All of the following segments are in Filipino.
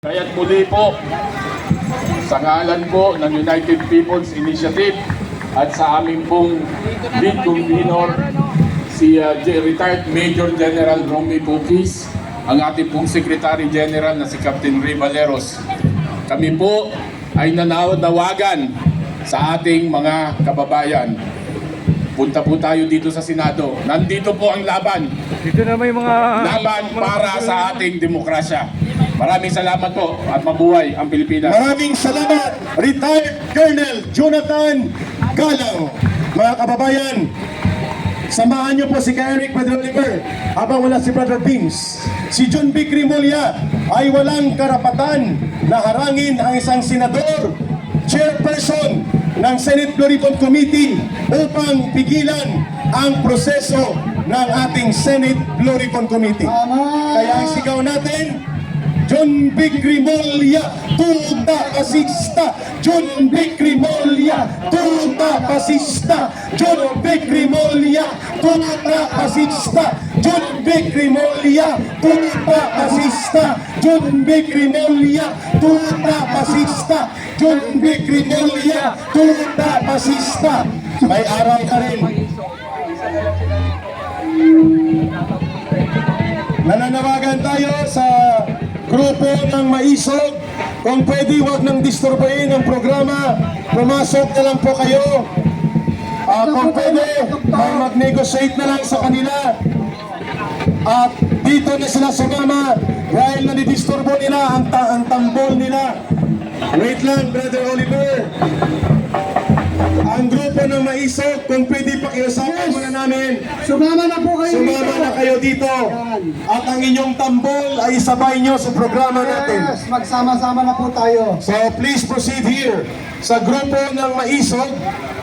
Kaya't muli po, sa ngalan po ng United People's Initiative at sa aming pong lead convener, si retired Major General Romy Bukis, ang ating pong Secretary General na si Captain Ray Valeros. Kami po ay nanawagan sa ating mga kababayan. Punta po tayo dito sa Senado. Nandito po ang laban. Dito na may mga laban para sa ating demokrasya. Maraming salamat po at mabuhay ang Pilipinas. Maraming salamat, Retired Colonel Jonathan Galang. Mga kababayan, samahan niyo po si Eric Pedro Oliver habang wala si Brother Beams. Si John B. Grimulya ay walang karapatan na harangin ang isang senador, chairperson ng Senate Blue Ribbon Committee upang pigilan ang proseso ng ating Senate Blue Ribbon Committee. Kaya ang sigaw natin, John B. Grimulya, tuta pasista! John B. Grimulya, tuta pasista! John B. Grimulya, tuta pasista! John B. Grimulya, tuta pasista! John B. Grimulya, tuta pasista! John B. Grimulya, tuta pasista! May araw ka rin. Nananawagan tayo sa grupo ng Maisog. Kung pwede, huwag nang disturbahin ang programa. Pumasok na lang po kayo. Kung pwede, mag-negotiate na lang sa kanila. At dito na sila sumama dahil nanidisturbo nila ang tambol nila. Wait lang, Brother Oliver. Ang grupo ng Maisog, kung pwede pakiusapan muna namin. Sumama na po kayo dito. Sumama na kayo dito. At ang inyong tambol ay isabay nyo sa programa natin. Yes, magsama-sama na po tayo. So please proceed here. Sa grupo ng Maisog,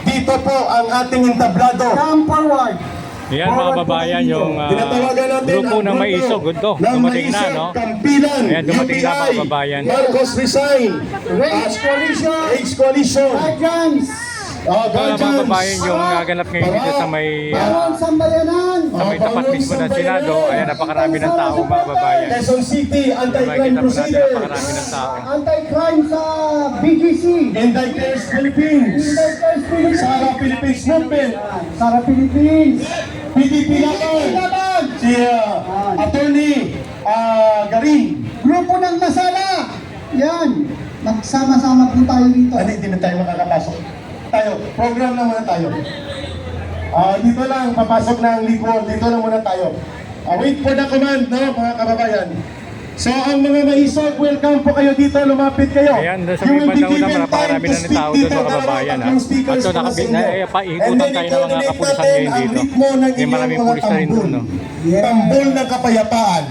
dito po ang ating entablado. Come forward. Yan mga babayan, yung Tinatawagan natin grupo ang ng Maisog. Ito, ng dumating na, Maisog, no? Kampilan, Ayan, dumating na mga UPI, babayan. Marcos resign. Race Coalition. Race Coalition. Guardians. Ito na mga Guardians. babayan yung naganap ngayon dito sa may Bawal Sambayanan. tapat mismo ng Senado. Ayan, napakarami ng tao mga babayan. Quezon City, anti-crime Makikita po natin procedures. napakarami ng tao. Anti-crime sa BGC. Indicators Philippines. Indicators Philippines. Sara Philippines Movement. Sara Philippines. PDP Laban. Laban. Si Attorney Garin. Grupo ng Masala. Yan. Magsama-sama po tayo dito. Hindi na tayo makakapasok. Tayo, program lang muna tayo. Dito lang, papasok na ang likod. Dito lang muna tayo. Wait for the command, no, mga kababayan. So, ang mga Maisog, welcome po kayo dito. Lumapit kayo. Ayan, sa may bandang una, napakarami na ng tao doon mga kababayan. At so, paikutan tayo ng mga kapulisan ngayon dito. May maraming pulis na rin doon, no? Tambol ng kapayapaan.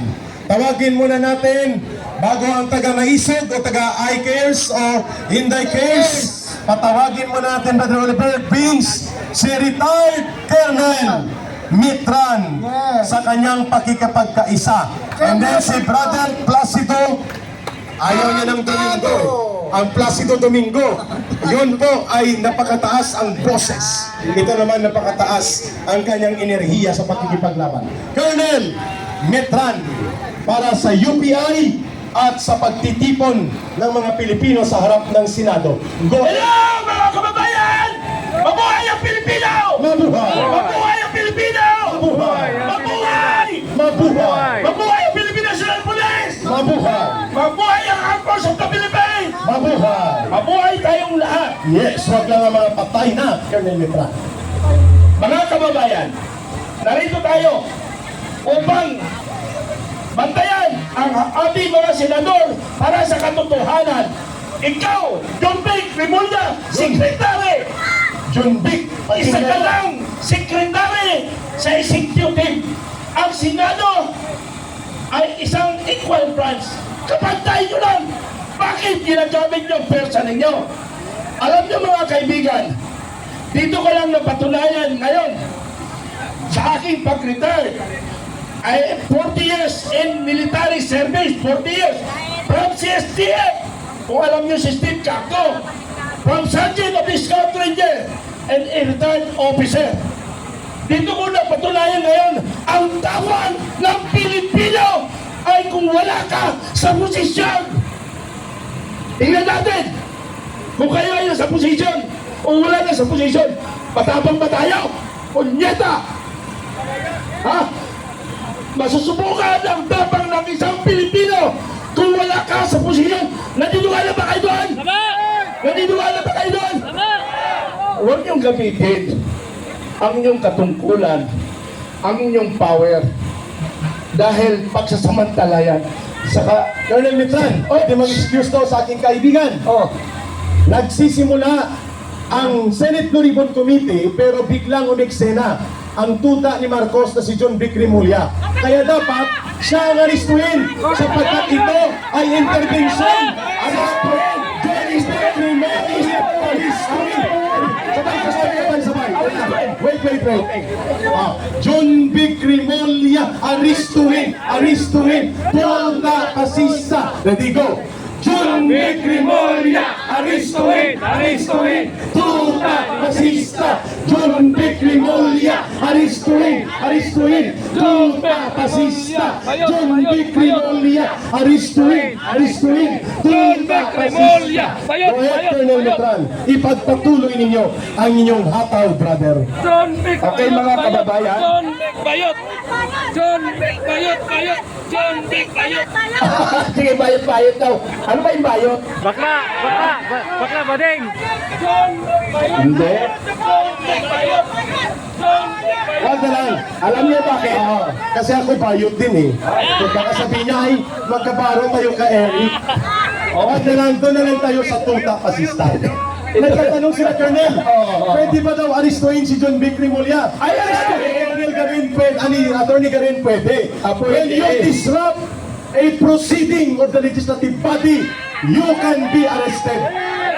Tawagin muna natin bago ang taga-Maisog o taga-I-Cares o Hindi-Cares. Patawagin muna natin, Brother Oliver Beams, si retired Colonel Mitran sa kanyang pakikipagkaisa. And then si Brother Placido, ayaw niya ng Domingo. Ang Placido Domingo, yun po ay napakataas ang boses. Ito naman napakataas ang kanyang enerhiya sa pakikipaglaban. Colonel Mitran, para sa UPI at sa pagtitipon ng mga Pilipino sa harap ng Senado. Go! Hello mga kababayan! Mabuhay ang Pilipino! Mabuhay! Mabuhay ang Pilipino! Mabuhay! Mabuhay! Mabuhay! Mabuhay ang Philippine National Police! Mabuhay! Mabuhay ang Armed Forces of the Philippines! Mabuhay! Mabuhay tayong lahat! Yes, wag lang ang mga patay na, Colonel Mitran. Mga kababayan, narito tayo upang bantayan ang ating mga senador para sa katotohanan. Ikaw, John B. Grimulya, Secretary! John Vic, Isa ka lang, Secretary sa Executive. Ang Senado ay isang equal branch. Kapantay nyo lang. Bakit ginagamit nyo ang persa ninyo? Alam nyo mga kaibigan, dito ko lang napatunayan ngayon sa aking pag-retire. I 40 years in military service, 40 years from CSTF. Kung alam nyo si Steve Cacto, from Sergeant of the Scout Ranger and a retired officer. Dito ko na patunayan ngayon, ang tawag ng Pilipino ay kung wala ka sa posisyon, Tingnan natin kung kayo ay nasa posisyon o wala na sa posisyon. Matapang ba tayo? Punyeta! Ha? Masusubukan ang tapang ng isang Pilipino kung wala ka sa posisyon. Naniniwala ba kayo doon? Naniniwala ba kayo doon? Huwag niyong gamitin ang inyong katungkulan, ang inyong power, dahil pagsasamantalayan. Saka, Colonel Mitran, di mag-excuse daw sa aking kaibigan. Nagsisimula ang Senate Blue Ribbon Committee pero biglang umeksena ang tuta ni Marcos na si John Vic Rimulya. Kaya dapat siya ang aristuhin sapagkat ito ay intervention. Aristuhin! John is the Rimulya! Aristuhin! Sabay. Wait. John Vic Rimulya, aristuhin! Tuta pasista! Ready, go! John Vic Rimulya, aristuhin! Tuta pasista! John Vic Rimulya, aristuhin! Tuta pasista! John Vic Rimulya, aristuhin! Tuta pasista! Go ahead, Colonel Letran. Ipagpatuloy ninyo ang inyong hataw, brother. Okay, mga kababayan. John Vic Bayot. Sige, bayot daw. Ano ba yung bayot? Bakla, bading. Hindi. Wag na lang. Alam niyo bakit? Kasi ako bayot din eh. Kung baka sabihin niya ay magkabaro tayo ka Eric. Wag na lang, doon na lang tayo sa tuta pasista. Nagtatanong sila, Colonel, pwede ba daw aristuhin si John Vic Rimulya? Ay, aristuhin! Attorney Garin pwede. When you disrupt a proceeding of the legislative body, you can be arrested.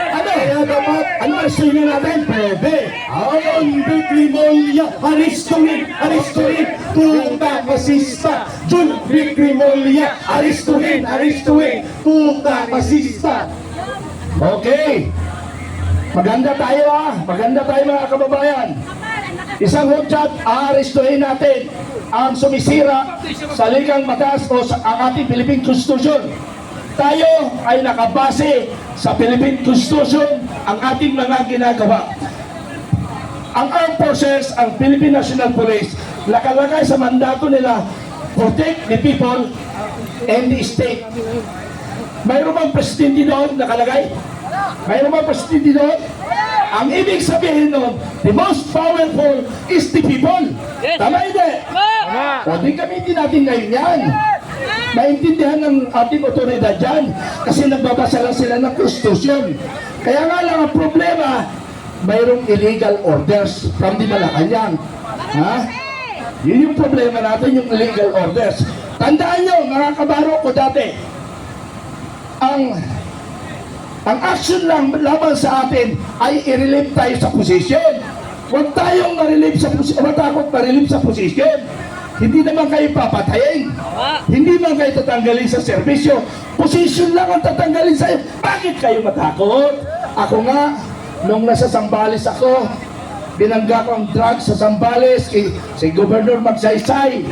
Ano? Kaya dapat, ano aristuhin natin? Pwede. John Vic Rimulya, aristuhin, tuta pasista. John Vic Rimulya, aristuhin, tuta pasista. Okay. Maganda tayo mga kababayan. Isang hudyat, aarestuhin natin ang sumisira sa ligang batas o sa ang ating Philippine Constitution. Tayo ay nakabase sa Philippine Constitution ang ating mga ginagawa. Ang Armed Forces, ang Philippine National Police, nakalagay sa mandato nila, protect the people and the state. Mayroon bang presidente doon nakalagay? Mayroon bang presidente doon? Ang ibig sabihin nun, the most powerful is the people. Tama hindi? O di gamitin natin ngayon yan. Maintindihan ng ating otoridad yan kasi nagbabasa lang sila ng Constitution. Kaya nga lang ang problema, mayroong illegal orders from the Malacanang. Ha? Yun yung problema natin, yung illegal orders. Tandaan nyo, mga kabaro ko dati, ang action lang laban sa atin ay i-relieve tayo sa posisyon. Huwag tayong matakot ma-relieve sa posisyon. Hindi naman kayo papatayin. Hindi naman kayo tatanggalin sa serbisyo. Posisyon lang ang tatanggalin sa'yo. Bakit kayo matakot? Ako nga, nung nasa Zambales ako, binangga ko ang drugs sa Zambales si Governor Magsaysay.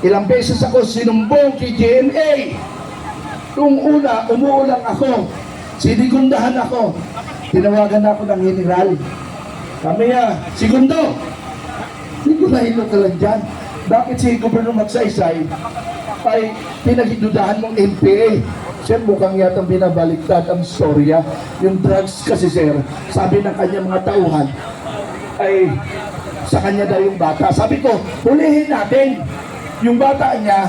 Ilang beses ako sinumbong kay GMA. Nung una, umuulang ako. Sinigundahan ako. Tinawagan ako ng general. Kami Segundo, sigurahin ka lang dyan. Bakit si Governor Magsaysay ay pinagdudahan mong NPA? Sir, mukhang yatang binabaliktad ang storya. Yung drugs kasi, sir, sabi ng kanya mga tauhan, ay sa kanya daw yung bata. Sabi ko, hulihin natin. Yung bata niya,